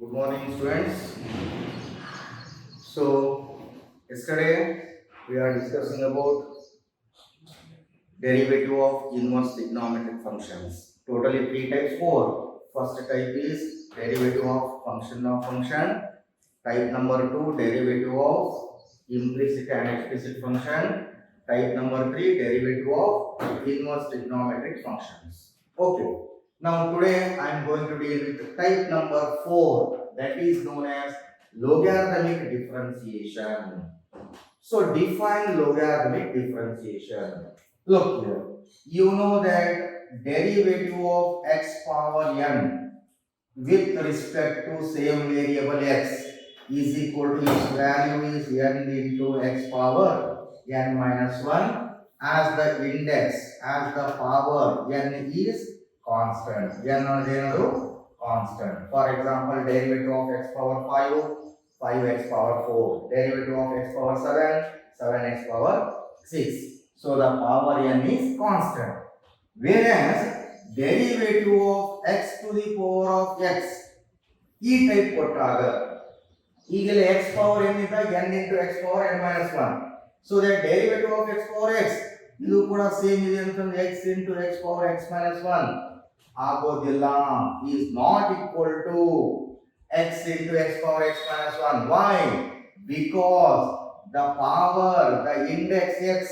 Good morning, students. So, yesterday we are discussing about derivative of inverse trigonometric functions. Totally three types, four. First type is derivative of function of function. Type number two, derivative of implicit and explicit function. Type number three, derivative of inverse trigonometric functions. Okay. Now today I am going to deal with type number four, that is known as logarithmic differentiation. So define logarithmic differentiation. Look here. You know that derivative of x power n with respect to same variable x is equal to its value is n into x power n minus 1 as the index, as the power n is constant. N is constant. For example, derivative of x power 5, 5x power 4. Derivative of x power 7, 7x power 6. So the power n is constant. Whereas derivative of x to the power of x ಈ type ಕೊಟ್ಟಾಗ ಈಗಲೇ x power n ಇದ್ದಾಗ n into x power n minus 1. So that derivative of x power x ಇದು ಕೂಡ same ಇದೆ ಅಂತಂದ್ರೆ x into x power x minus 1 ಆಗೋದಿಲ್ಲ, is not equal to x into x power x minus 1. Why? Because the power, the index x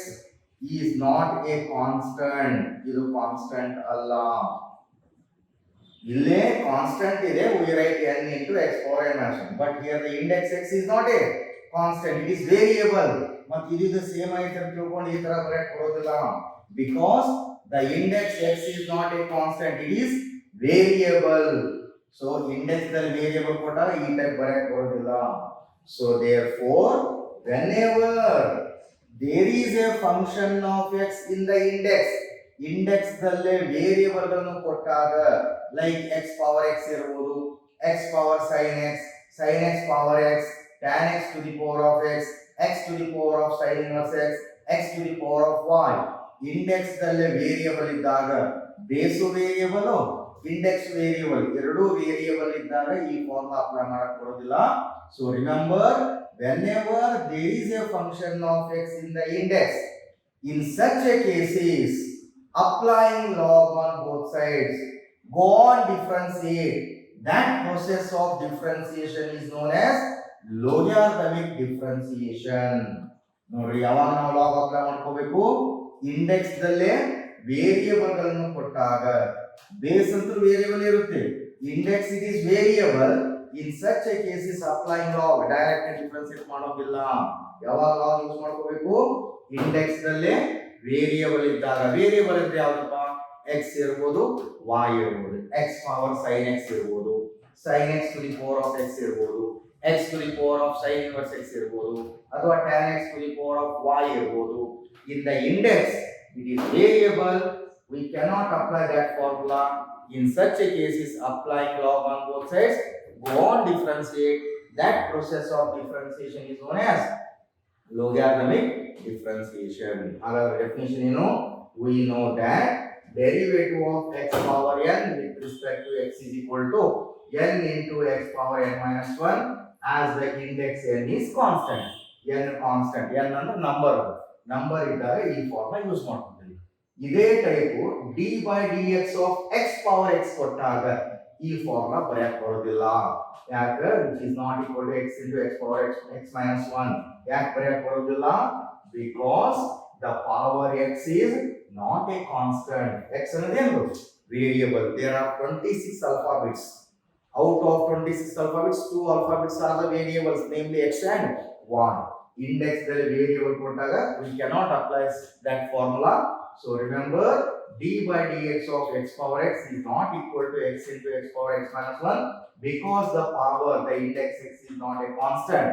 is not a constant. ಇದು constant ಅಲ್ಲ. ಇಲ್ಲೇ constant ಇದೆ, we write n into x power n minus 1. But here the index x is not a constant, it is variable. ಮತ್ತು ಇದು same ಆಯ್ತು ಅಂತ ತಿಳ್ಕೊಂಡು ಈ ತರ ಬರೆಯಕ್ಕೆ ಬರೋದಿಲ್ಲ. Because the index x is not a constant, it is variable. So index ದಲ್ಲಿ variable ಕೊಟ್ಟಾಗ ಈ ಟೈಪ್ ಬರೆಯಕ್ಕೆ ಬರೋದಿಲ್ಲ. So therefore whenever there is a function of x in the index, index ದಲ್ಲೇ ವೇರಿಯಬಲ್ ಗಳನ್ನು ಕೊಟ್ಟಾಗ ಲೈಕ್ x ಪವರ್ x ಇರಬಹುದು, x power sin x, sin x power x, tan x to the power of x, x to the power of sin inverse x, x to the power of y. Index ದಲ್ಲೇ variable ಇದ್ದಾಗ base variable, index variable ಎರಡೂ variable ಇದ್ದಾಗ ಈ formula apply ಮಾಡಕ್ಕೆ ಬರೋದಿಲ್ಲ. So remember, whenever there is a function of x in the index, in such a cases applying log on both sides, go on differentiate. That process of differentiation is known as logarithmic differentiation. ನೋಡಿ, ಯಾವಾಗ ನಾವು log apply ಮಾಡ್ಕೋಬೇಕು, index ದಲ್ಲೇ variable ಗಳನ್ನು ಕೊಟ್ಟಾಗ, base ಅಂತೂ variable ಇರುತ್ತೆ, index it is variable. In such A cases applying log, direct differentiate ಮಾಡೋದಿಲ್ಲ. ಯಾವಾಗ ಲಾಗ್ ಯೂಸ್ ಮಾಡ್ಕೋಬೇಕು, ಇಂಡೆಕ್ಸ್ ದಲ್ಲೇ ವೇರಿಯಬಲ್ ಇದ್ದಾಗ. ವೇರಿಯಬಲ್ ಇದ್ರೆ ಯಾವ್ದಪ್ಪ, x ಇರಬಹುದು, y ಇರಬಹುದು, x ಪವರ್ sin x ಇರಬಹುದು, sin x to the power of x ಇರಬಹುದು, x to the power of sin inverse x ಇರಬಹುದು, ಅಥವಾ tan x to the power of y ಇರಬಹುದು. In the index it is variable, we cannot apply that formula. In such a case is applying log on both sides, go on differentiate. That process of differentiation is known as logarithmic differentiation. Our definition, we know that derivative of x power n with respect to x is equal to n into x power n minus 1 as the index n is constant. n constant, n ಅಂದ್ರೆ number ಇದ್ದಾಗ ಈ formula use ಮಾಡ್ತೀವಿ. ಇದೇ type d by dx of x power x ಕೊಟ್ಟಾಗ ಈ formula ಬರೆಯಕ್ಕೆ ಬರೋದಿಲ್ಲ. ಯಾಕೆ? which is not equal to x into x power x minus 1. ಯಾಕೆ ಬರೆಯಕ್ಕೆ ಬರೋದಿಲ್ಲ? because the power x is not a constant. x ಅನ್ನೋದೇನು variable. there are 26 alphabets. out of 26 alphabets, 2 alphabets are the variables, namely x and y. index ದಲ್ಲಿ variable ಕೊಟ್ಟಾಗ we cannot apply that formula. So remember, d by dx of x power x is not equal to x into x power x minus 1 because the power, the index x is not a constant.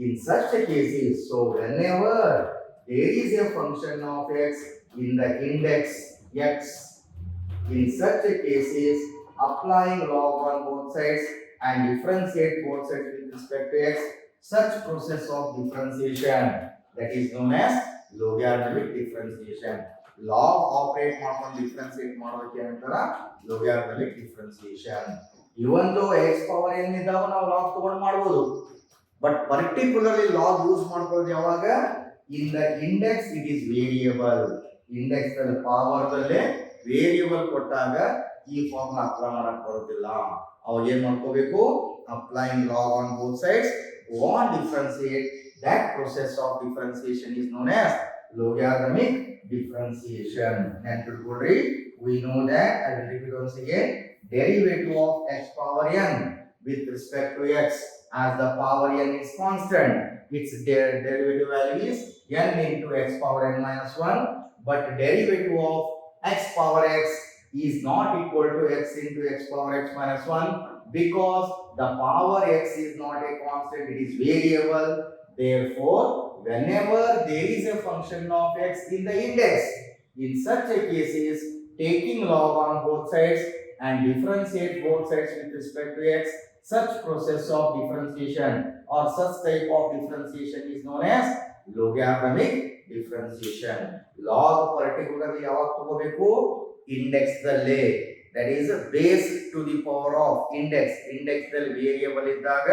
In such a cases, so whenever there is a function of x in the index x, in such a cases applying log on both sides and differentiate both sides with respect to x, such process of differentiation, that is known as logarithmic differentiation. log operate ಮಾಡ್ಕೊಂಡು differentiate ಮಾಡೋದಕ್ಕೆ ಏನಂತಾರ, logarithmic differentiation. ಇವನ್ ದೋ x power n ಇದ್ದಾಗ ನಾವು log ತಗೊಂಡು ಮಾಡಬಹುದು. But particularly log use ಮಾಡ್ಕೊಳ್ಳೋದು ಯಾವಾಗ? ಇನ್ the index it is variable. Index ಅಲ್ಲಿ ಪವರ್ ದಲ್ಲೇ ವೇರಿಯಬಲ್ ಕೊಟ್ಟಾಗ ಈ ಫಾರ್ಮುಲಾ ಅಪ್ಲೈ ಮಾಡಕ್ ಬರೋದಿಲ್ಲ. ಅವಾಗ ಏನ್ ಮಾಡ್ಕೋಬೇಕು? Applying log on both sides. Want differentiate, that process of differentiation is known as logarithmic differentiation. Next, we know that, I will repeat once again, derivative of x power n with respect to x, as the power n is constant, its derivative value is n into x power n minus 1, but derivative of x power x is not equal to x into x power x minus 1, because the power x is not a constant, it is variable. Therefore, whenever there is a function of x in the index, in such a cases, taking log on both sides and differentiate both sides with respect to x, such process of differentiation or such type of differentiation is known as logarithmic differentiation. Log particularly ಯಾವಾಗ ತಗೋಬೇಕು? Index ದಲ್ಲೇ, that is base to the power of index. Index ದಲ್ಲಿ variable ಇದ್ದಾಗ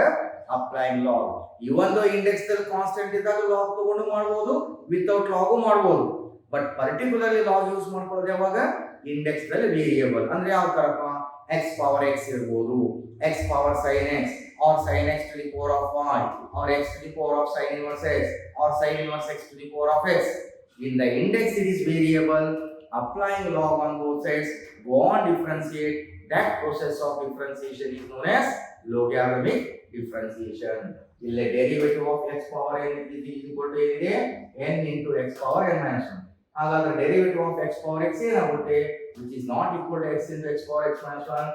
applying log. Even though index ದಲ್ಲಿ constant ಇದ್ದಾಗ log ತಗೊಂಡು ಮಾಡಬಹುದು, without ಲಾಗು ಮಾಡಬಹುದು. ಬಟ್ ಪರ್ಟಿಕ್ಯುಲರ್ಲಿ ಲಾಗ್ ಯೂಸ್ ಮಾಡ್ಕೊಳ್ಳೋದು ಯಾವಾಗ? ಇಂಡೆಕ್ಸ್ ದಲ್ಲಿ ವೇರಿಯಬಲ್. ಅಂದ್ರೆ ಯಾವ ತರಪ್ಪ? x ಪವರ್ x ಇರಬಹುದು, x power sin x, or sin x to the power of y, or x to the power of sin inverse x, or sin inverse x to the power of x. In the index it is variable. Applying log on both sides, go on differentiate. That process of differentiation is known as logarithmic differentiation. ಇಲ್ಲಿ derivative of x power n is equal to ಏನಿದೆ? n into x power n minus 1. ಹಾಗಾದ್ರೆ derivative of x power x ಏನಾಗುತ್ತೆ? Which is not equal to x into x power x minus 1,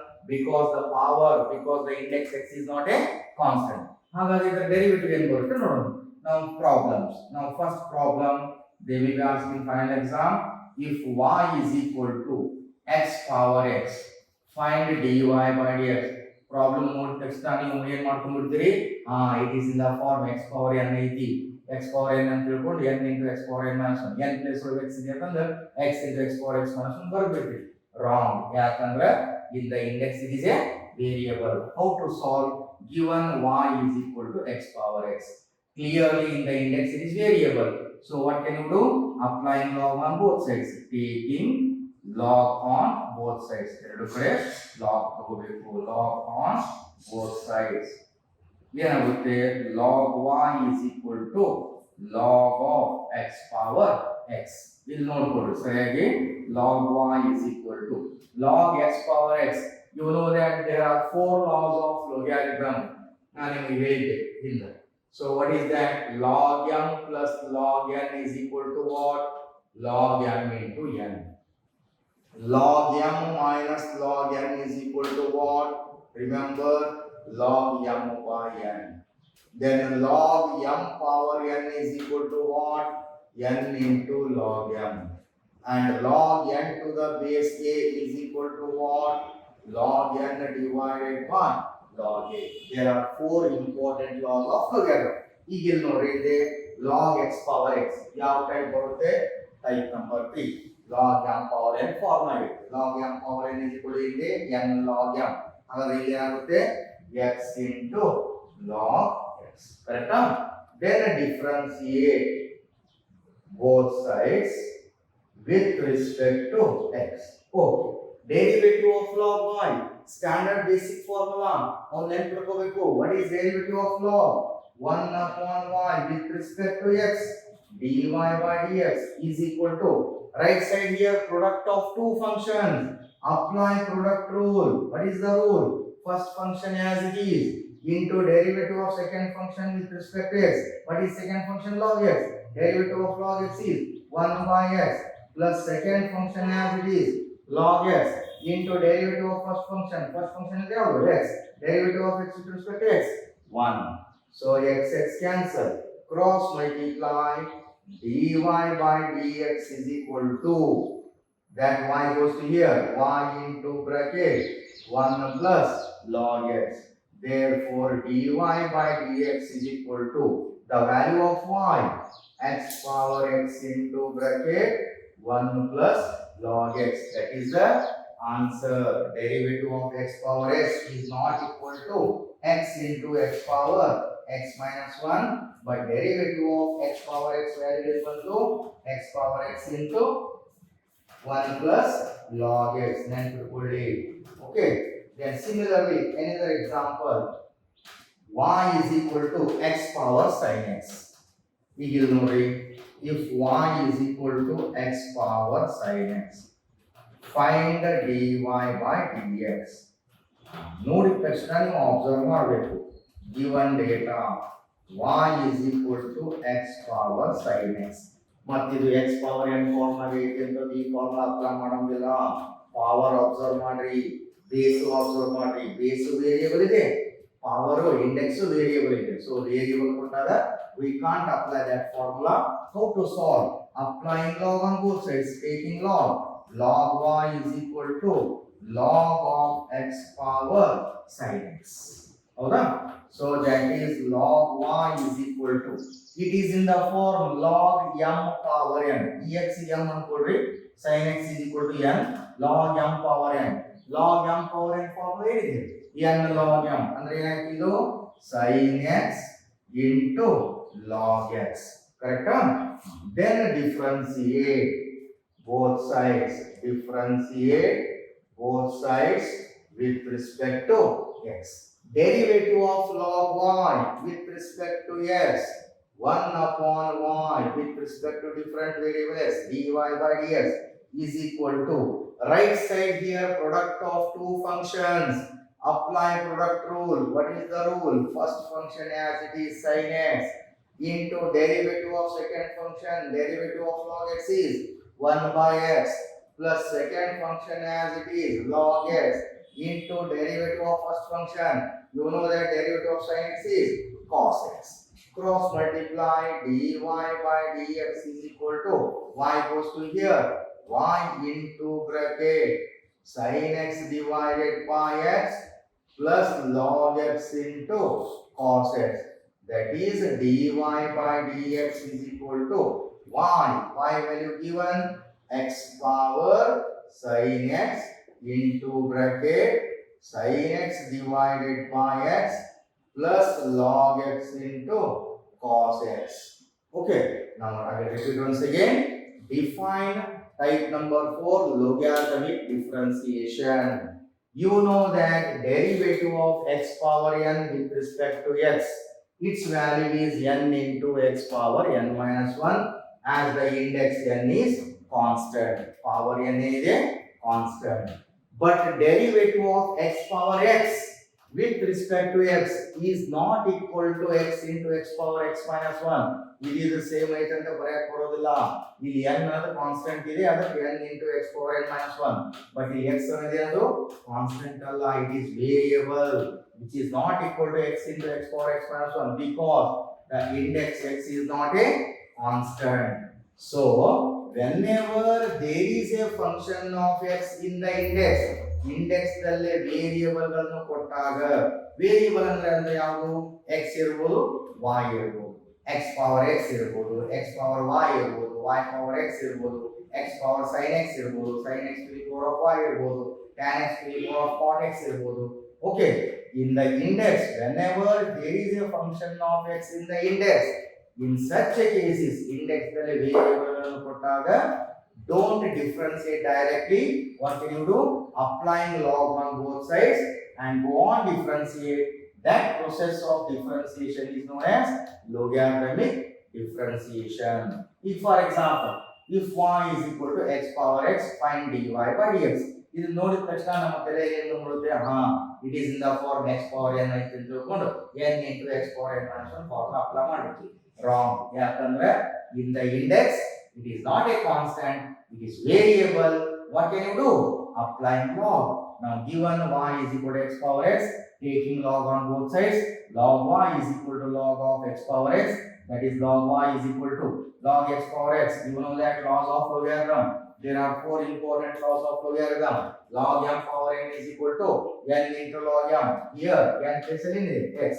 because the index x is not a constant. ಹಾಗಾದ್ರೆ ಇದರ derivative ಏನು ಬರುತ್ತೆ ನೋಡೋಣ. Now problems. Now first problem, they will be asking final exam. If y is equal to x power x, find dy by dx. Problem ನೋಡಿದ ತಕ್ಷಣ ನೀವು ಏನು ಮಾಡ್ಕೊಂಡ್ಬಿಡ್ತೀರಿ? It is in the form x power n ಐತಿ, x power n ಅಂತ ತಿಳ್ಕೊಂಡು n into x power n minus 1, n place ಒಳಗೆ x ಇದೆ ಅಂತಂದ್ರೆ x into x power x minus 1 ಬರ್ಬಿಡ್ರಿ. ರಾಂಗ್. ಯಾಕಂದ್ರೆ in the index it is a variable. How to solve? Given y is equal to x power x. Clearly in the index it is variable. So what can you do? Applying log on both sides. Taking log on both sides. ಎರಡು ಕಡೆ log ತಗೋಬೇಕು. log on both sides. ಏನಾಗುತ್ತೆ? log y is equal to log of x power x. ಇಲ್ಲಿ ನೋಡ್ಕೊಳ್ಳಿ ಸರಿಯಾಗಿ. log y is equal to log x power x. You know that there are 4 laws of logarithm. ನಾನು ನಿಮಗೆ ಹೇಳಿದ್ದೆ ಹಿಂದೆ. So what is that? Log m plus log n is equal to what? Log m into n. Log m minus log n is equal to what? Remember, log m by n. Then log m power n is equal to what? N into log m. And log n to the base a is equal to what? Log n divided by log a. There are 4 important laws of logarithm. ಈಗ ಇಲ್ಲಿ ನೋಡ್ರಿ, ಇದೆ log x power x. ಯಾವ type ಬರುತ್ತೆ? Type number 3. log m power n form ಆಗಿದೆ. log m power n is equal to ಇದೆ n log m. ಹಾಗಾದ್ರೆ ಇಲ್ಲಿ ಏನಾಗುತ್ತೆ? x into log x. ಕರೆಕ್ಟಾ? Then differentiate both sides with respect to x. Okay. Derivative of log y. Standard basic formula. On ನೆನಪು ಇಟ್ಕೋಬೇಕು. What is derivative of log? 1 upon y with respect to x. dy by dx is equal to, right side here, product of 2 functions. Apply product rule. What is the rule? First function as it is into derivative of second function with respect to x. What is second function? Log x. Derivative of log x is 1 by x plus second function as it is log x into derivative of first function. First function is x. Derivative of x with respect to x 1. So x cancel. Cross multiply. dy by dx is equal to, that y goes to here, y into bracket 1 plus log x. Therefore dy by dx is equal to the value of y, x power x into bracket 1 plus log x. That is the Answer. Derivative of x power x is not equal to x into x power x minus 1, but derivative of x power x value is equal to x power x into 1 plus log x. Okay. Then similarly, another example, y is equal to x power sin x. If y is equal to x power sin x, find dy by dx. ನೋಡಿದ ತಕ್ಷಣ ನೀವು observe ಮಾಡಬೇಕು. Given data y is equal to x power sin x. ಮತ್ತೆ ಇದು x power n form ಆಗಿ ಐತೆ ಅಂತ ಈ ಫಾರ್ಮುಲಾ ಅಪ್ಲೈ ಮಾಡೋಂಗಿಲ್ಲ. ಪವರ್ ಅಬ್ಸರ್ವ್ ಮಾಡ್ರಿ, ಬೇಸ್ ಅಬ್ಸರ್ವ್ ಮಾಡ್ರಿ. ಬೇಸ್ ವೇರಿಯೇಬಲ್ ಇದೆ, ಪವರ್ ಇಂಡೆಕ್ಸ್ ವೇರಿಯೇಬಲ್ ಇದೆ. ಸೊ ವೇರಿಯೇಬಲ್ ಕೊಟ್ಟಾಗ we can't apply that formula. How to solve? Applying log on both sides, taking log. Log y is equal to log of x power sin x. ಹೌದಾ? So that is log y is equal to, it is in the form log m power n. Ex m ಅನ್ಕೊಳ್ರಿ, sin x is equal to n log m power n. Log m power n formula ಏನಿದೆ? n log m ಅಂದ್ರೆ ಏನಾಯ್ತು ಇದು? sin x into log x. Correct? Then differentiate both sides. Differentiate both sides with respect to x. Derivative of log y with respect to x, 1 upon y with respect to different variables dy by dx is equal to, right side here product of two functions. Apply product rule. What is the rule? First function as it is sin x into derivative of second function, derivative of log x is 1 by x plus second function as it is log x into derivative of first function. You know that derivative of sin x is cos x. Cross multiply dy by dx is equal to, y goes to here, y into bracket sin x divided by x plus log x into cos x. That is dy by dx is equal to y value given x power sin x into bracket sin x divided by x plus log x into cos x. Okay, now I will repeat once again. Define type number 4, logarithmic differentiation. You know that derivative of x power n with respect to x, its value is n into x power n minus 1, as the index n is constant. Power n is a constant. But derivative of x power x with respect to x is not equal to x into x power x minus 1. It is the same ಐತೆ ಅಂತ ಬರೆಯಕ್ಕೆ ಬರೋದಿಲ್ಲ. ಇಲ್ಲಿ n ಅನ್ನೋದು constant ಇದೆ, ಅದಕ್ಕೆ n into x power n minus 1. But ಈ x ಅನ್ನೋದು ಅದು ಕಾನ್ಸ್ಟೆಂಟ್ ಅಲ್ಲ, it is variable which is not equal to x into x power x minus 1 because the index x is not a constant. So whenever there is a function of x in the index, ಇಂಡೆಕ್ಸ್ದಲ್ಲೇ ವೇರಿಯೇಬಲ್ಗಳನ್ನು ಕೊಟ್ಟಾಗ, variable ಅಂದ್ರೆ ಯಾವುದು? x ಇರಬಹುದು, y ಇರಬಹುದು, x power x ಇರಬಹುದು, x power y ಇರಬಹುದು, y power x ಇರಬಹುದು, x power sin x ಇರಬಹುದು, sin x to the power of y ಇರಬಹುದು, tan x to the power of cot x ಇರಬಹುದು. Okay, in the index, whenever there is a function of x in the index, in such a cases, index ದಲ್ಲಿ variable ಅನ್ನು ಕೊಟ್ಟಾಗ don't differentiate directly. What can you do? Applying log on both sides and go on differentiate. That process of differentiation is known as logarithmic differentiation. If for example, if y is equal to x power x, find dy by dx. ಇದು ನೋಡಿದ ತಕ್ಷಣ ನಮ್ಮ ತಲೆಯಲ್ಲಿ ಏನು ಮೂಡುತ್ತೆ? It is in the form x power n ಅಂತ ತಿಳ್ಕೊಂಡು n into x power n minus 1 formula apply ಮಾಡಿರ್ತೀವಿ. ರಾಂಗ್. ಯಾಕಂದ್ರೆ in the index it is not a constant, it is variable. What can you do? Applying log. Now given y is equal to x power x, taking log on both sides, log y is equal to log of x power x, that is log y is equal to log x power x. You know that laws of logarithm. There are 4 important laws of logarithm. Log m power n is equal to n into log m. Here n cancel in x,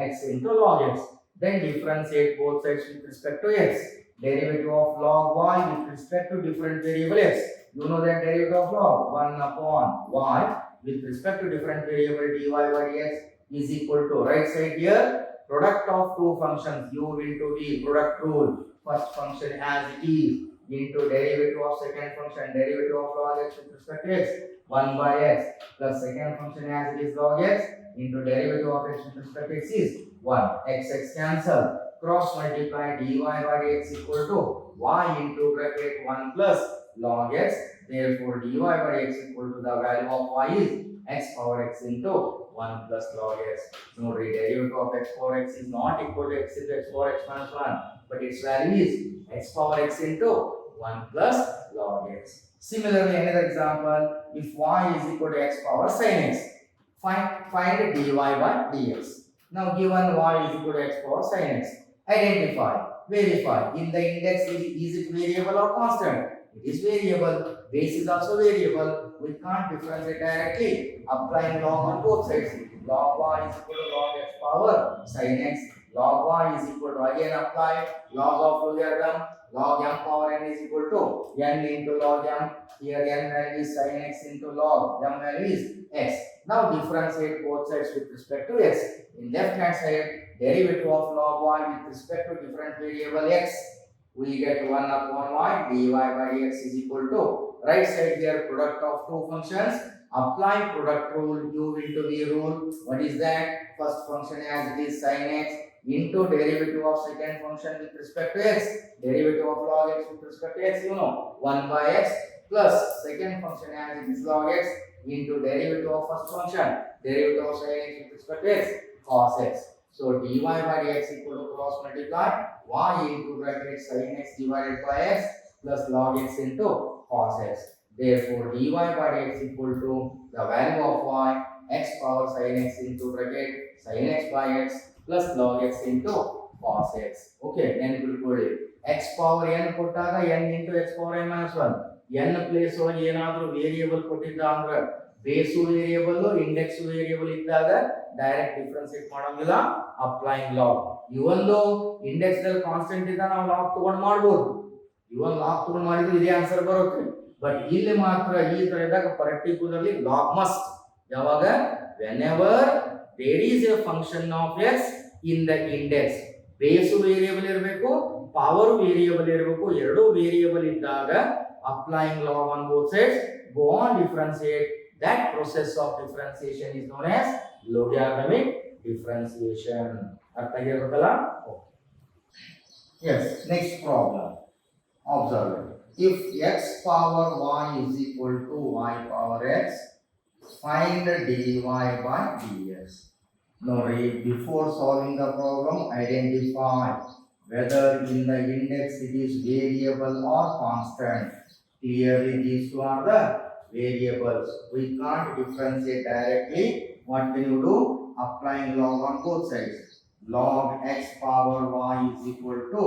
x into log x. Then differentiate both sides with respect to x. Derivative of log y with respect to different variable x. You know that derivative of log 1 upon y with respect to different variable dy by dx is equal to, right side here, product of two functions u into v, product rule, first function as it is into derivative of second function, derivative of log x with respect to x, 1 by x, plus second function as it is log x into derivative of x with respect to x is 1. X cancel. Cross multiply dy by dx equal to y into bracket 1 plus log x. Therefore, dy by x equal to the value of y is x power x into 1 plus log x. No, derivative of x power x is not equal to x into x power x minus 1, but its value is x power x into 1 plus log x. Similarly, another example, if y is equal to x power sin x, find dy by dx. Now given y is equal to x power sin x, identify, verify. In the index, is it variable or constant? It is variable. Base is also variable. We can't differentiate directly. Applying log on both sides. Log y is equal to log x power sin x. Log y is equal to, again apply log of logarithm. Log m power n is equal to n into log m. Here n value is sin x into log m value is x. Now differentiate both sides with respect to x. In left hand side, derivative of log y with respect to different variable x, we get 1 upon y dy by dx is equal to, right side here, product of two functions, apply product rule, u into v rule. What is that? First function as it is sin x into derivative of second function with respect to x, derivative of log x with respect to x, 1 by x plus second function as it is log x into derivative of first function, derivative of sin x with respect to x, cos x. So dy by dx equal to cross multiply y into bracket sin x divided by x plus log x into cos x. Therefore dy by dx equal to the value of y, x power sin x into bracket sin x by x plus log x into cos x. Okay, then x power n ಕೊಟ್ಟಾಗ n into x power n minus 1, n place ಒಳಗೆ ಏನಾದರೂ variable ಕೊಟ್ಟಿದ್ದ ಅಂದ್ರೆ ಬೇಸು variable index variable ಇದ್ದಾಗ direct differentiate ಮಾಡೋಂಗಿಲ್ಲ, applying log. ಇವೊಂದು index ದಲ್ಲಿ constant ಇದ್ದ ನಾವು ಲಾಗ್ ತಗೊಂಡು ಮಾಡಬಹುದು, ಇವನ್ ಲಾಗ್ ತಗೊಂಡು ಮಾಡಿದ್ರೆ ಇದೇ ಆನ್ಸರ್ ಬರುತ್ತೆ. ಬಟ್ ಇಲ್ಲಿ ಮಾತ್ರ ಈ ತರ ಇದ್ದಾಗ ಪರ್ಟಿಕ್ಯುಲರ್ಲಿ ಲಾಗ್ ಮಸ್ಟ್. ಯಾವಾಗ? Whenever there is a function of X in the index, base variable ಇರಬೇಕು, ಪವರ್ ವೇರಿಯೇಬಲ್ ಇರಬೇಕು, ಎರಡು ವೇರಿಯೇಬಲ್ ಇದ್ದಾಗ applying log on both sides, go on differentiate. That process of differentiation is known as logarithmic differentiation. ಅರ್ಥ ಆಗಿರಬೇಕಲ್ಲ? Yes, next problem. Observe. If x power y is equal to y power x, find dy by dx. Now, before solving the problem, identify whether in the index it is variable or constant. Clearly, these two are the variables. We can't differentiate directly. What can you do? Applying log on both sides. Log x power y is equal to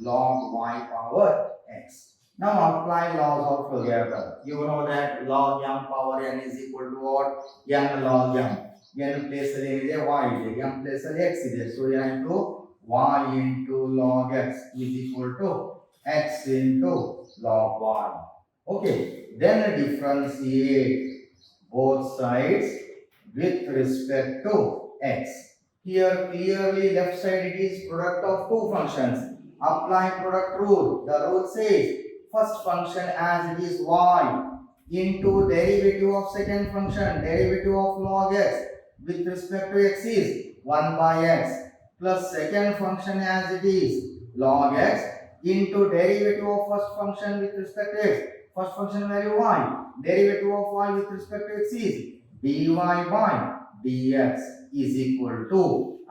log y power x. Now apply laws of logarithm. You know that log m power n is equal to what? N log m. N place alli y ide, m place alli x ide. So into y into log x is equal to x into log y. Okay, then differentiate both sides with respect to x. Here clearly left side it is product of two functions. Apply product rule. The rule says first function as it is y into derivative of second function, derivative of log x with respect to x is 1 by x plus second function as it is log x into derivative of first function with respect to x. First function value y, derivative of y with respect to x is dy by dx is equal to,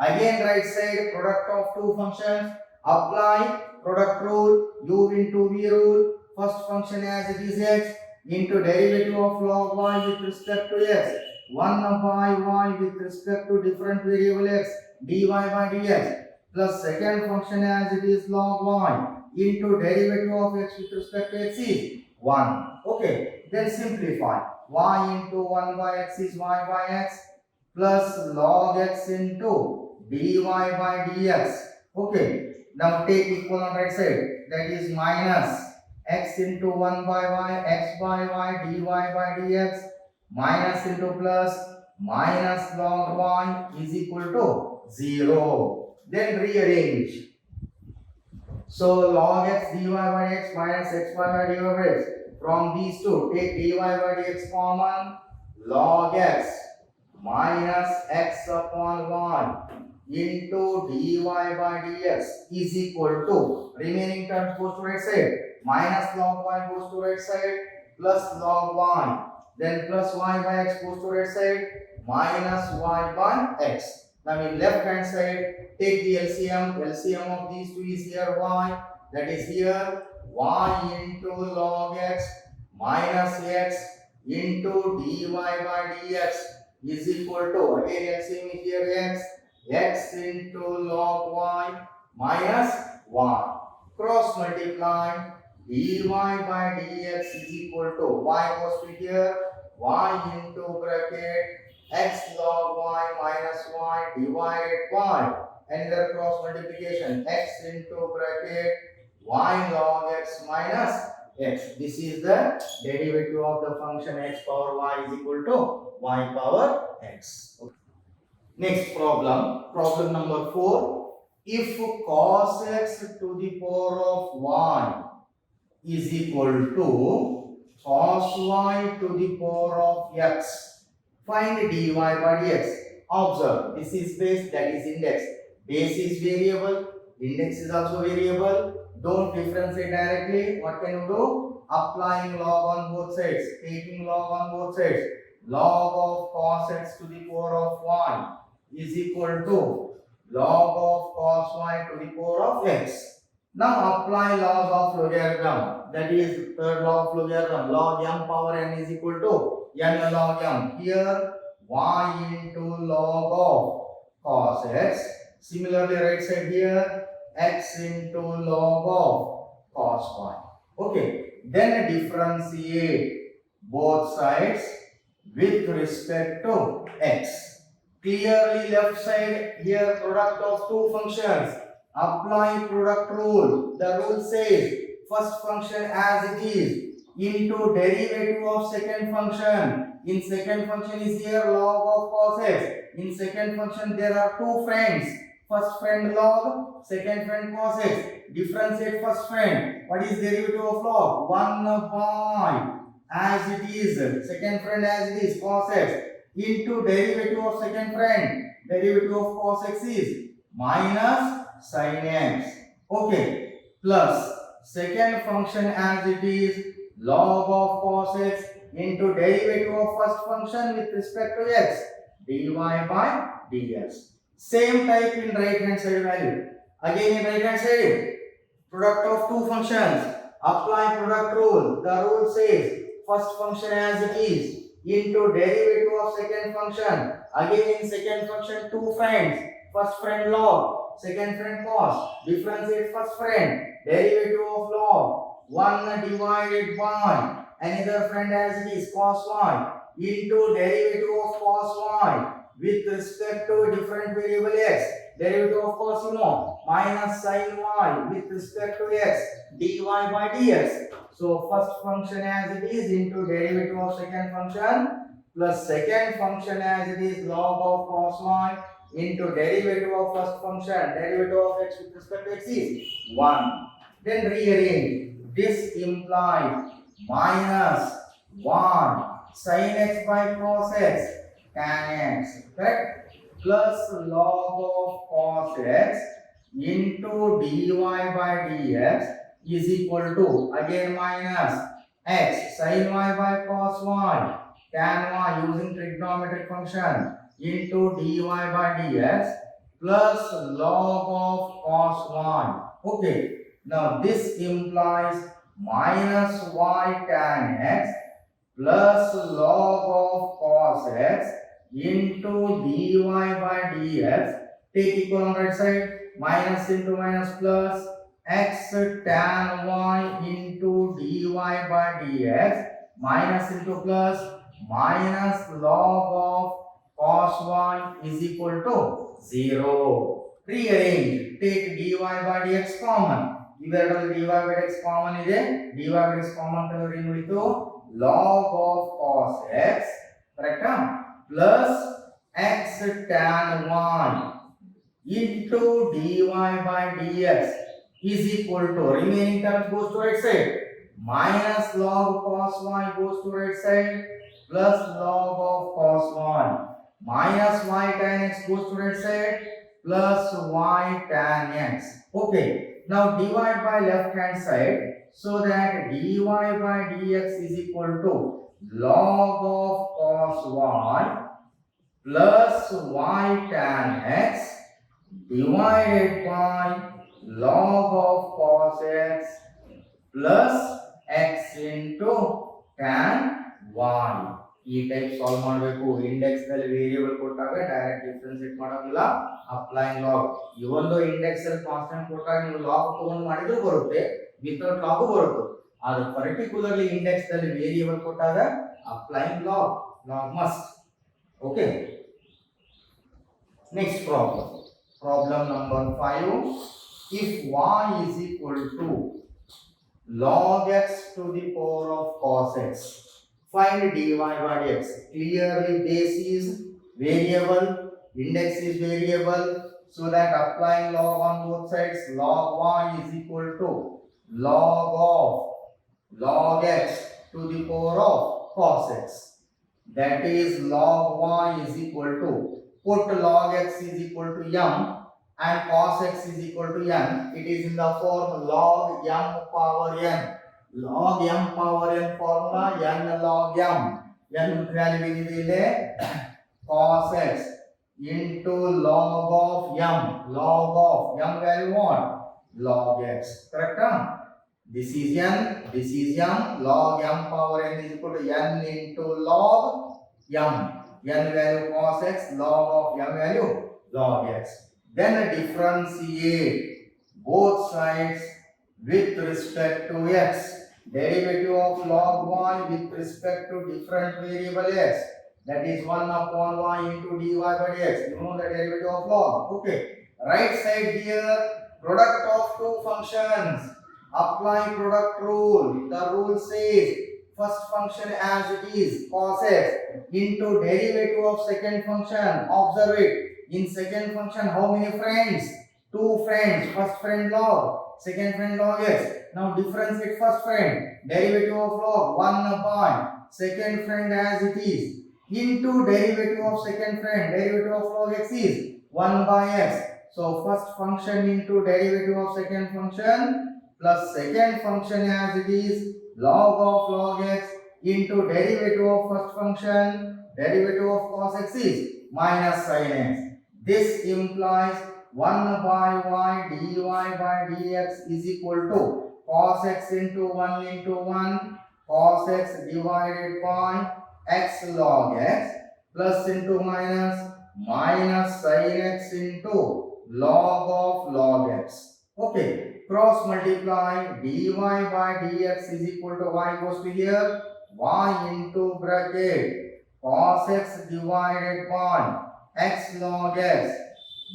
again right side product of two functions, apply product rule, u into v rule, first function as it is x into derivative of log y with respect to x, 1 by y with respect to different variable x, dy by dx plus second function as it is log y into derivative of x with respect to x is 1. Okay, then simplify. Y into 1 by x is y by x plus log x into dy by dx. Okay, now take equal on right side, that is minus x into 1 by y, x by y, dy by dx, minus into plus, minus log y is equal to 0. Then rearrange. So log x dy by dx minus x by y dy by dx. From these two, take dy by dx common. Log x minus x upon 1 into dy by dx is equal to, remaining terms goes to right side, minus log y goes to right side, plus log y, then plus y by x goes to right side, minus y by x. Now in left hand side, take the LCM. LCM of these two is here y. That is here y into log x minus x into dy by dx is equal to, again LCM is here x into log y minus 1. Cross multiply, dy by dx is equal to, y goes to here, y into bracket x log y minus y divided by another cross multiplication, x into bracket y log x minus x. This is the derivative of the function x power y is equal to y power x. Okay. Next problem, problem number 4. If cos x to the power of y is equal to cos y to the power of x, find dy by dx. Observe, this is base, that is index. Base is variable, index is also variable. Don't differentiate directly. What can you do? Applying log on both sides, taking log on both sides. Log of cos x to the power of y is equal to log of cos y to the power of x. Now apply laws of logarithm. That is third law of logarithm. Log m power n is equal to n log m. Here y into log of cos x. Similarly right side here x into log of cos y. Okay. Then differentiate both sides with respect to x. Clearly left side here product of two functions. Apply product rule. The rule says first function as it is into derivative of second function. In second function is here log of cos x. In second function there are two friends. First friend log, second friend cos x. Differentiate first friend. What is derivative of log? 1 by as it is. Second friend as it is cos x into derivative of second friend. Derivative of cos x is minus sin x. Okay. Plus second function as it is log of cos x into derivative of first function with respect to x dy by dx. Same type in right hand side value. Again in right hand side, product of two functions. Apply product rule. The rule says first function as it is into derivative of second function. Again in second function two friends. First friend log, second friend cos. Differentiate first friend. Derivative of log 1 divided by another friend as it is cos y into derivative of cos y with respect to different variable x. Derivative of cos you know minus sin y with respect to x dy by dx. So first function as it is into derivative of second function plus second function as it is log of cos y into derivative of first function. Derivative of x with respect to x is 1. Then rearrange. This implies minus 1 sin x by cos x tan x, correct? Plus log of cos x into dy by dx is equal to, again minus x sin y by cos y tan y using trigonometric function into dy by dx plus log of cos y. Okay. Now this implies minus y tan x plus log of cos x into dy by dx. Take equal on right side, minus into minus plus x tan y into dy by dx minus into plus minus log of cos y is equal to 0. Rearrange. Take dy by dx common. ಇವೆರಡರಲ್ಲಿ dy by dx common ಇದೆ, dy by dx common ತೆಗೆದ್ರೆ ಏನು ಉಳಿತು log of cos x ಕರೆಕ್ಟಾ plus x tan y into dy by dx is equal to remaining terms goes to right side minus log cos y goes to right side plus log of cos y minus y tan x goes to right side plus y tan x. Okay, now divide by left hand side so that dy by dx is equal to log of cos y plus y tan x divided by log of cos x plus x into tan y. ಈ type solve ಮಾಡಬೇಕು. Index ನಲ್ಲಿ variable ಕೊಟ್ಟಾಗ direct differentiate ಮಾಡೋದಿಲ್ಲ, applying log. ಇವೊಂದು index ಅಲ್ಲಿ constant ಕೊಟ್ಟಾಗ ನೀವು log ತಗೊಂಡು ಮಾಡಿದ್ರು ಬರುತ್ತೆ, ವಿತೌಟ್ ಲಾಗ್ ಬರುತ್ತೆ. ಆದ್ರೆ ಪರ್ಟಿಕ್ಯುಲರ್ಲಿ ಇಂಡೆಕ್ಸ್ ನಲ್ಲಿ ವೇರಿಯೇಬಲ್ ಕೊಟ್ಟಾಗ applying log, log must. Okay, next problem, problem number 5. If y is equal to log x to the power of cos x, find dy by dx. Clearly base is variable, index is variable, so that applying log on both sides, log y is equal to log of log x to the power of cos x. That is log y is equal to, put log x is equal to m and cos x is equal to n. It is in the form log m power n. Log m power n formula n log m. n value ಏನಿದೆ cos x into log of m. Log of m value what? Log x. Correct? This is n, this is m. Log m power n is equal to n into log m. n value cos x, log of m value log x. Then differentiate both sides with respect to x. Derivative of log y with respect to different variable x. That is 1 upon y into dy by dx. You know the derivative of log. Okay. Right side here, product of two functions. Apply product rule. The rule says first function as it is cos x into derivative of second function. Observe it. In second function, how many friends? Two friends. First friend log, second friend log x. Now differentiate first friend. Derivative of log 1 by second friend as it is into derivative of second friend. Derivative of log x is 1 by x. So first function into derivative of second function plus second function as it is log of log x into derivative of first function. Derivative of cos x is minus sin x. This implies 1 by y dy by dx is equal to cos x into 1 into 1 cos x divided by x log x plus into minus minus sin x into log of log x. Okay, cross multiply dy by dx is equal to y goes to here y into bracket cos x divided by x log x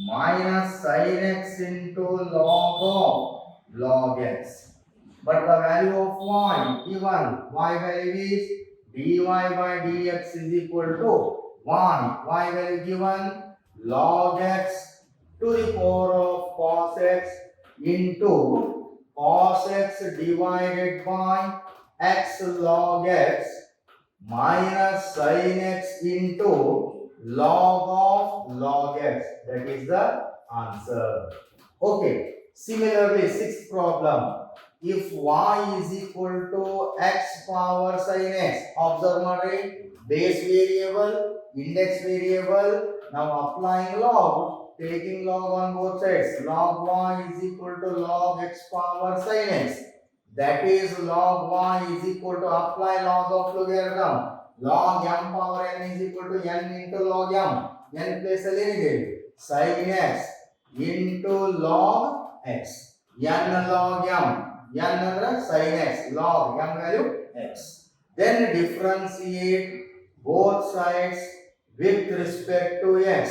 minus sin x into log of log x. But the value of y given, y value is dy by dx is equal to y value given log x to the power of cos x into cos x divided by x log x minus sin x into log of log x. That is the answer. Okay, similarly sixth problem. If y is equal to x power sin x, observe ಮಾಡಿ base variable, index variable. Now applying log, taking log on both sides. Log y is equal to log x power sin x. That is log y is equal to apply log of logarithm. Log m power n is equal to n into log m. n place ಅಲ್ಲಿ ಏನಿದೆ sin x into log x. n log m. n ಅಂದ್ರೆ sin x, log m value x. Then differentiate both sides with respect to x.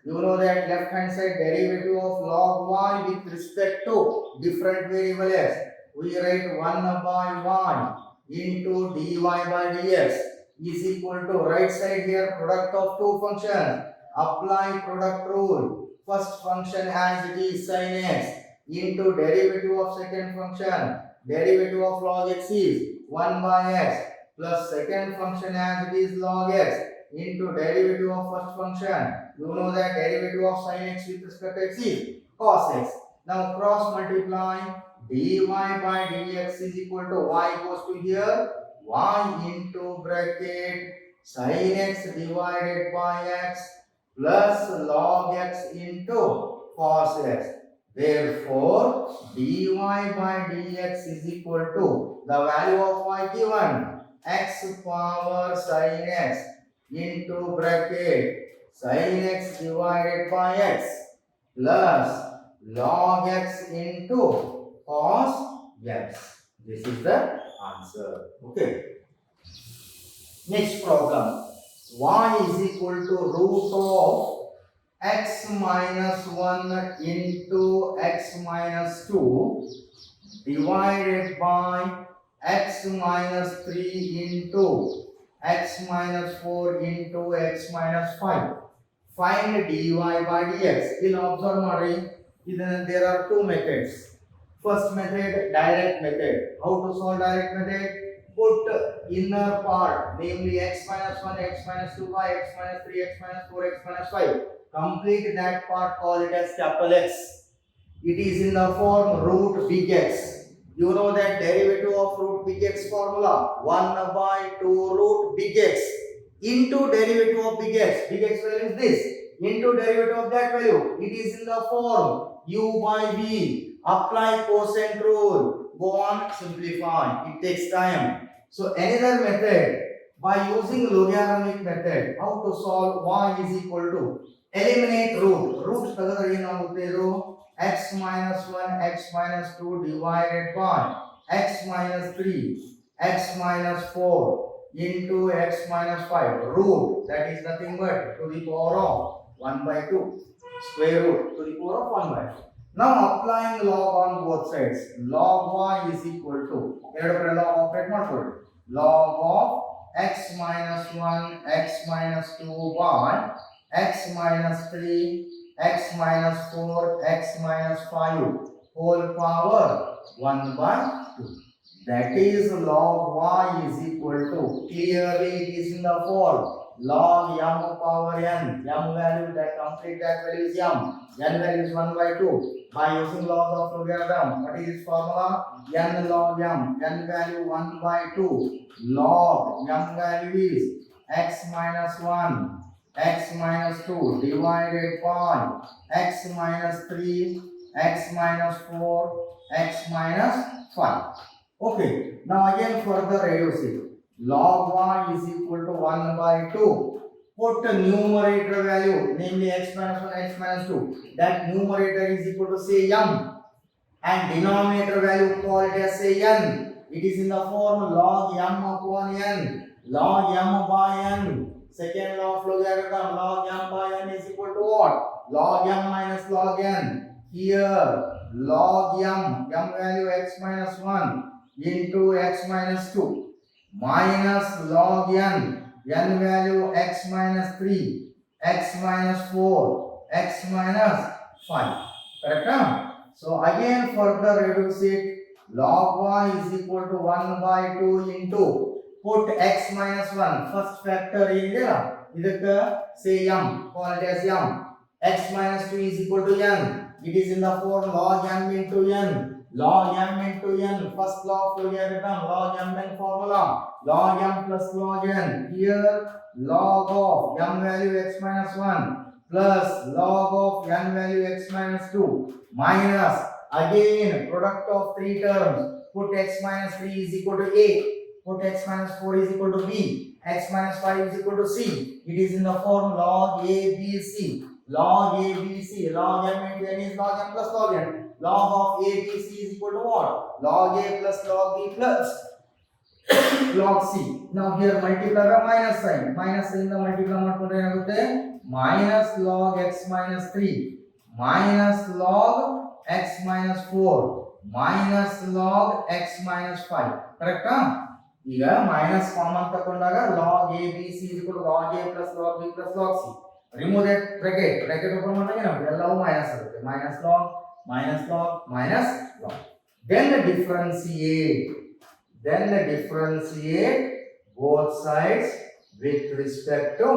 You know that left hand side derivative of log y with respect to different variable x. We write 1 by y into dy by dx is equal to right side here product of two functions. Apply product rule. First function as it is sin x into derivative of second function. Derivative of log x is 1 by x plus second function as it is log x into derivative of first function. You know that derivative of sin x with respect to x is cos x. Now cross multiply dy by dx is equal to y goes to here y into bracket sin x divided by x plus log x into cos x. Therefore, dy by dx is equal to the value of y given x power sin x into bracket sin x divided by x plus log x into cos x. This is the answer. Okay. Next problem. Y is equal to root of x minus 1 into x minus 2 divided by x minus 3 into x minus 4 into x minus 5. Find dy by dx. In observe Mari, there are two methods. First method, direct method. How to solve direct method? Put inner part, namely x minus 1, x minus 2 by x minus 3, x minus 4, x minus 5. Complete that part, call it as capital X. It is in the form root big X. You know that derivative of root big X formula 1 by 2 root big X into derivative of big X. Big X value is this. Into derivative of that value. It is in the form u by v. Apply quotient rule. Go on, simplify. It takes time. So another method, by using logarithmic method, how to solve y is equal to eliminate root. Root tagare ಏನಾಗುತ್ತೆ ಇದು x minus 1 x minus 2 divided by x minus 3 x minus 4 into x minus 5 root, that is nothing but to the power of 1 by 2 square root to the power of 1 by 2. Now applying log on both sides, log y is equal to ಎರಡು ಕಡೆ log operate ಮಾಡ್ಕೊಳ್ಳಿ. Log of x minus 1 x minus 2 by x minus 3 x minus 4 x minus 5 whole power 1 by 2. That is log y is equal to, clearly it is in the form log m power n. M value, that complete that value is m. N value is 1 by 2. By using laws of logarithm, what is its formula? N log m. N value 1 by 2. Log m value is x minus 1 x minus 2 divided by x minus 3 x minus 4 x minus 5. Okay, now again further reduce it. Log y is equal to 1 by 2. Put the numerator value, namely x minus 1 x minus 2. That numerator is equal to say m, and denominator value call it as say n. It is in the form log m upon n. Log m by n. Second law of logarithm, log m by n is equal to what? Log m minus log n. Here, log m value x minus 1 into x minus 2 minus log n value x minus 3, x minus 4, x minus 5. Correct? So again further reduce it. Log y is equal to 1 by 2 into, put x minus 1, first factor ಏನಿದೆ ಇದಕ್ಕೆ say m, call it as m. X minus 2 is equal to n. It is in the form log m into n. Log m into n, first law of logarithm, log m n formula, log m plus log n. Here log of m value x minus 1 plus log of n value x minus 2 minus again product of three terms. Put x minus 3 is equal to a. Put x minus 4 is equal to b. X minus 5 is equal to c. It is in the form log a b c. Log a b c. Log m into n is log m plus log n. Log of a b c is equal to what? Log a plus log b plus log c. Now here multiply the minus sign. Minus sign the multiply ಮಾಡ್ಕೊಂಡ್ರೆ ಏನಾಗುತ್ತೆ? Minus log x minus 3 minus log x minus 4 minus log x minus 5. ಕರೆಕ್ಟಾ? ಈಗ minus common ತಕೊಂಡಾಗ log a b c log a plus log b plus log c. Remove that bracket. Bracket open ಮಾಡಿದಾಗ ಏನಾಗುತ್ತೆ? ಎಲ್ಲವೂ minus ಆಗುತ್ತೆ. minus log minus log minus log. Then differentiate both sides with respect to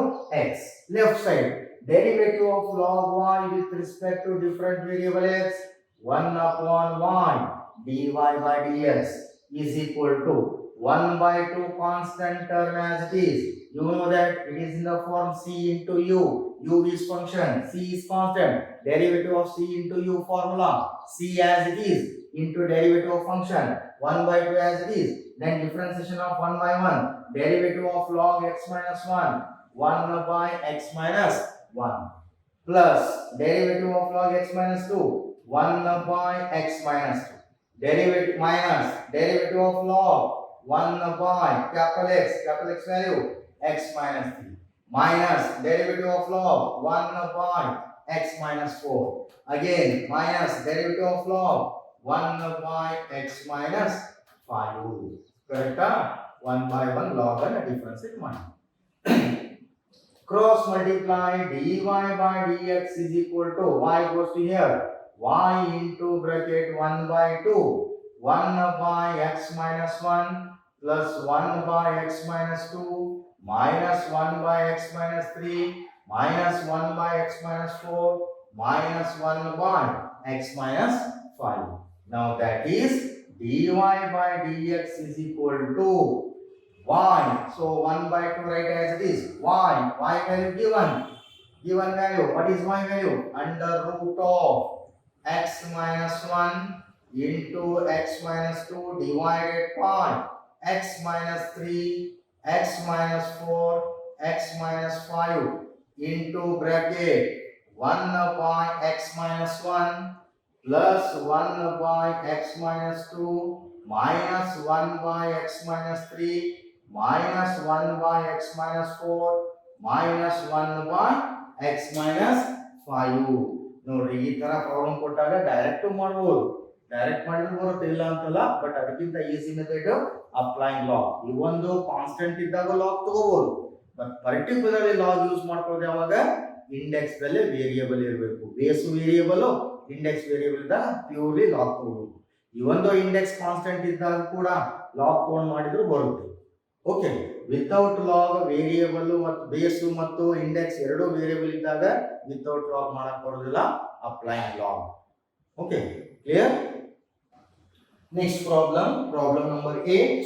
x. Left side, derivative of log y with respect to different variable x, 1 upon y dy by dx is equal to 1 by 2 constant term as it is. You know that it is in the form c into u. U is function, c is constant. Derivative of c into u formula, c as it is into derivative of function 1 by 2 as it is. Then differentiation of 1 by 1, derivative of log x minus 1, 1 by x minus 1 plus derivative of log x minus 2, 1 by x minus 2. Derivative minus derivative of log 1 by capital X value x minus 3 minus derivative of log 1 by x minus 4. Again minus derivative of log 1 by x minus 5. Correct? 1 by 1 log and difference it one. Cross multiply dy by dx is equal to y goes to here. Y into bracket 1 by 2. 1 by x minus 1 plus 1 by x minus 2 minus 1 by x minus 3 minus 1 by x minus 4 minus 1 by x minus 5. Now that is dy by dx is equal to y. So 1 by 2 write as it is. Y value given value. What is y value? Under root of x minus 1 into x minus 2 divided by x minus 3, x minus 4, x minus 5 into bracket 1 by x minus 1 plus 1 by x minus 2 minus 1 by x minus 3 minus 1 by x minus 4 minus 1 by x minus 5. ನೋಡ್ರಿ ಈ ತರ problem ಕೊಟ್ಟಾಗ direct ಮಾಡಬಹುದು. Direct ಮಾಡಿದ್ರೆ ಬರುತ್ತೆ, ಇಲ್ಲ ಅಂತಲ್ಲ. But ಅದಕ್ಕಿಂತ ಈಸಿ ಮೆಥಡ್ ಅಪ್ಲೈಯಿಂಗ್ ಲಾಗ್. ಈ ಒಂದು ಕಾನ್ಸ್ಟೆಂಟ್ ಇದ್ದಾಗ ಲಾಗ್ ತಗೋಬಹುದು. ಬಟ್ ಪರ್ಟಿಕ್ಯುಲರ್ಲಿ ಲಾಗ್ ಯೂಸ್ ಮಾಡ್ಕೊಳ್ಳೋದು ಯಾವಾಗ? ಇಂಡೆಕ್ಸ್ ದಲ್ಲಿ ವೇರಿಯೇಬಲ್ ಇರಬೇಕು. ಬೇಸ್ ವೇರಿಯೇಬಲ್ ಇಂಡೆಕ್ಸ್ ವೇರಿಯೇಬಲ್ ಇದ್ದಾಗ ಪ್ಯೂರ್ಲಿ ಲಾಗ್ ತಗೋಬಹುದು. ಈ ಒಂದು ಇಂಡೆಕ್ಸ್ ಕಾನ್ಸ್ಟೆಂಟ್ ಇದ್ದಾಗ ಕೂಡ ಲಾಗ್ ತಗೊಂಡು ಮಾಡಿದ್ರು ಬರುತ್ತೆ. ಓಕೆ, ವಿತೌಟ್ ಲಾಗ್ ವೇರಿಯೇಬಲ್ ಮತ್ತು ಬೇಸ್ ಮತ್ತು ಇಂಡೆಕ್ಸ್ ಎರಡು ವೇರಿಯೇಬಲ್ ಇದ್ದಾಗ ವಿತೌಟ್ ಲಾಗ್ ಮಾಡಕ್ ಬರೋದಿಲ್ಲ. Applying log. Okay, clear? Next problem number 8.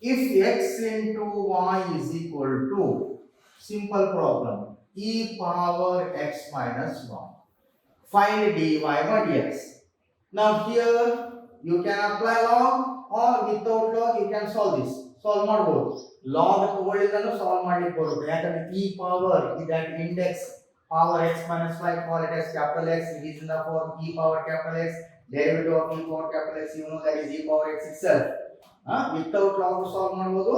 If x into y is equal to, simple problem, e power x minus 1. Find dy by dx. Now here you can apply log or without log you can solve this. Solve ಮಾಡಬಹುದು. log ತಗೊಳ್ಳಿದನ್ನು solve ಮಾಡ್ಲಿಕ್ಕೆ ಬರುತ್ತೆ. ಯಾಕಂದ್ರೆ e power is that index power x minus 5, call it as capital X. It is in the form e power capital X. Derivative of e power capital X, you know that is e power x itself. Without log solve ಮಾಡಬಹುದು,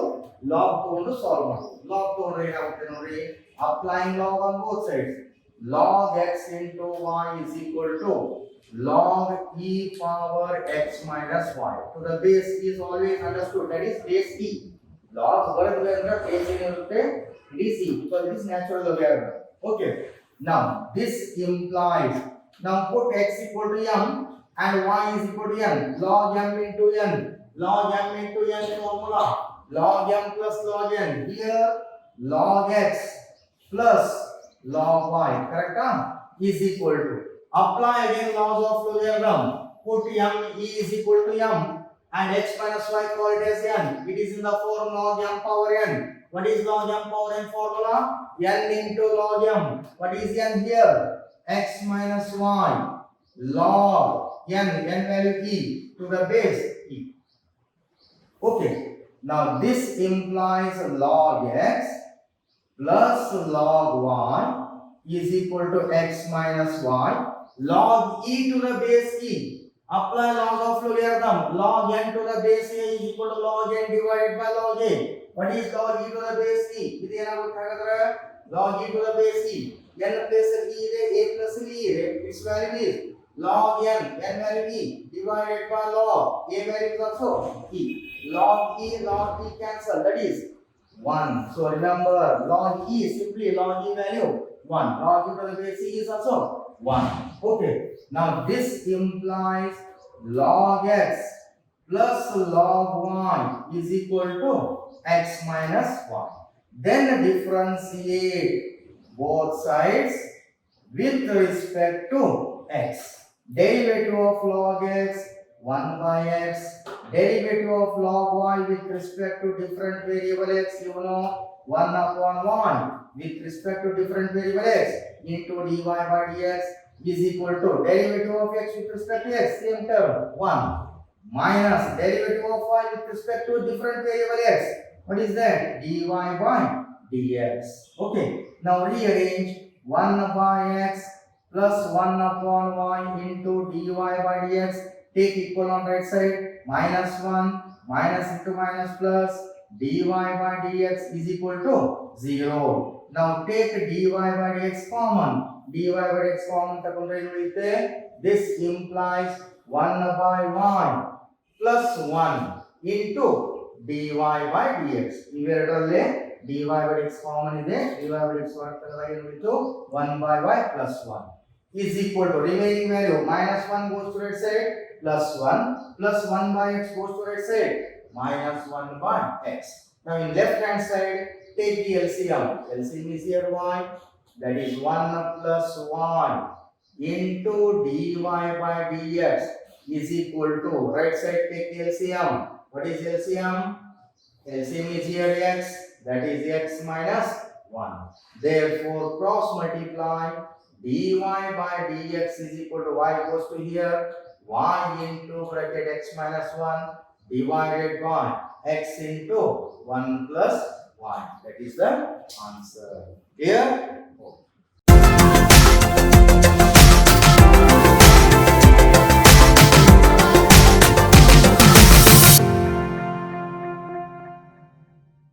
log ತಗೊಂಡು solve ಮಾಡಬಹುದು. log ತಗೊಂಡ್ರೆ ಏನಾಗುತ್ತೆ ನೋಡಿ, applying log on both sides. log x into y is equal to log e power x minus y. So the base is always understood, that is base e. log ಬರೆದ್ರೆ ಅಂದ್ರೆ base ಏನಿರುತ್ತೆ? it is e. So this is natural logarithm. Okay, now this implies, now put x equal to m and y is equal to n. log m into n. log m into n formula. log m plus log n. Here log x plus log y, correct? Is equal to. Apply again laws of logarithm. Put m is equal to m and x minus y call it as n. It is in the form log m power n. What is log m power n formula? n into log m. What is n here? X minus y log n value e to the base e. Okay, now this implies log x plus log y is equal to x minus y log e to the base e. Apply laws of logarithm. log n to the base a is equal to log n divided by log a. What is log e to the base e? ಇದು ಏನಾಗುತ್ತೆ ಹಾಗಾದ್ರೆ log e to the base e. n place ಅಲ್ಲಿ e ಇದೆ, a plus ಅಲ್ಲಿ e ಇದೆ. Its value is log n value e divided by log a value is also e. Log e cancel, that is 1. So remember, log e simply log e value 1. Log e to the base e is also 1. Okay. Now this implies log x plus log y is equal to x minus 1. Then differentiate both sides with respect to x. Derivative of log x 1 by x. Derivative of log y with respect to different variable x, you know, 1 upon 1 with respect to different variable x into dy by dx is equal to derivative of x with respect to x, same term 1, minus derivative of y with respect to different variable x. What is that? Dy by dx. Okay, now rearrange 1 by x plus 1 upon y into dy by dx. Take equal on right side, minus 1, minus into minus plus, dy by dx is equal to 0. Now take dy by dx common. dy by dx common ತಗೊಂಡ್ರೆ ಏನು ಉಳಿಯುತ್ತೆ? This implies 1 by y plus 1 into dy by dx. ಇವೆರಡರಲ್ಲಿ dy by dx common ಇದೆ. dy by dx ಹೊರತಾಗಿ ಏನು ಉಳಿಯಿತು? 1 by y plus 1 is equal to remaining value minus 1 goes to right side plus 1 by x goes to right side minus 1 by x. Now in left hand side take the LCM. LCM is here y, that is 1 plus y into dy by dx is equal to right side take the LCM. What is LCM? LCM is here x, that is x minus 1. Therefore cross multiply dy by dx is equal to y goes to here y into bracket x minus 1 divided by x into 1 plus y. That is the answer. Here. Okay.